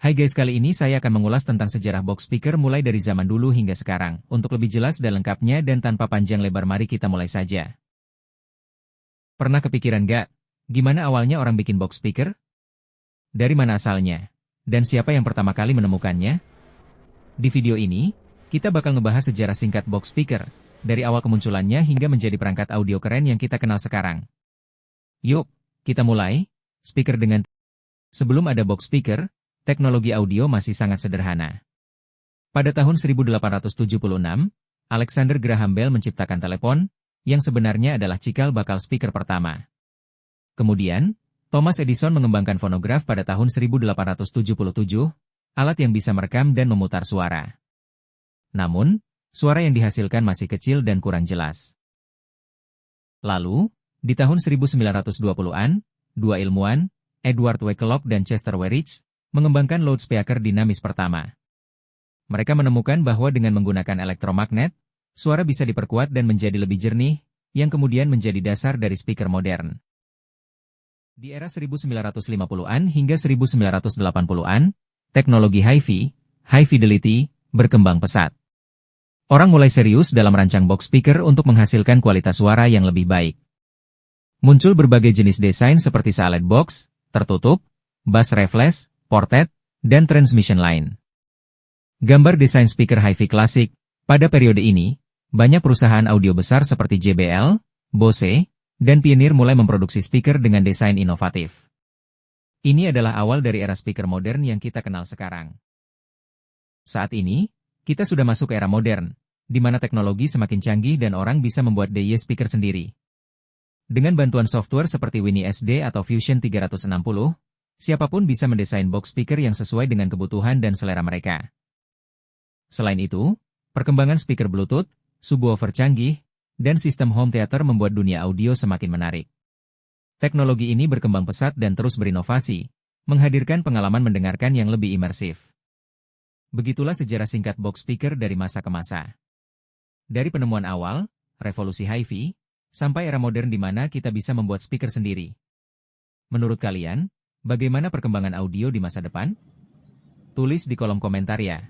Hai guys, kali ini saya akan mengulas tentang sejarah box speaker mulai dari zaman dulu hingga sekarang. Untuk lebih jelas dan lengkapnya dan tanpa panjang lebar, mari kita mulai saja. Pernah kepikiran gak? Gimana awalnya orang bikin box speaker? Dari mana asalnya? Dan siapa yang pertama kali menemukannya? Di video ini, kita bakal ngebahas sejarah singkat box speaker, dari awal kemunculannya hingga menjadi perangkat audio keren yang kita kenal sekarang. Yuk, kita mulai. Speaker dengan... Sebelum ada box speaker, teknologi audio masih sangat sederhana. Pada tahun 1876, Alexander Graham Bell menciptakan telepon, yang sebenarnya adalah cikal bakal speaker pertama. Kemudian, Thomas Edison mengembangkan fonograf pada tahun 1877, alat yang bisa merekam dan memutar suara. Namun, suara yang dihasilkan masih kecil dan kurang jelas. Lalu, di tahun 1920-an, dua ilmuwan, Edward Wakelock dan Chester Werich, mengembangkan loudspeaker dinamis pertama. Mereka menemukan bahwa dengan menggunakan elektromagnet, suara bisa diperkuat dan menjadi lebih jernih, yang kemudian menjadi dasar dari speaker modern. Di era 1950-an hingga 1980-an, teknologi HiFi, high fidelity, berkembang pesat. Orang mulai serius dalam merancang box speaker untuk menghasilkan kualitas suara yang lebih baik. Muncul berbagai jenis desain seperti salad box, tertutup, bass reflex, ported, dan transmission line. Gambar desain speaker HiFi klasik. Pada periode ini, banyak perusahaan audio besar seperti JBL, Bose, dan Pioneer mulai memproduksi speaker dengan desain inovatif. Ini adalah awal dari era speaker modern yang kita kenal sekarang. Saat ini, kita sudah masuk era modern, di mana teknologi semakin canggih dan orang bisa membuat DIY speaker sendiri. Dengan bantuan software seperti Winnie SD atau Fusion 360, siapapun bisa mendesain box speaker yang sesuai dengan kebutuhan dan selera mereka. Selain itu, perkembangan speaker Bluetooth, subwoofer canggih, dan sistem home theater membuat dunia audio semakin menarik. Teknologi ini berkembang pesat dan terus berinovasi, menghadirkan pengalaman mendengarkan yang lebih imersif. Begitulah sejarah singkat box speaker dari masa ke masa. Dari penemuan awal, revolusi HiFi, sampai era modern di mana kita bisa membuat speaker sendiri. Menurut kalian, bagaimana perkembangan audio di masa depan? Tulis di kolom komentar ya.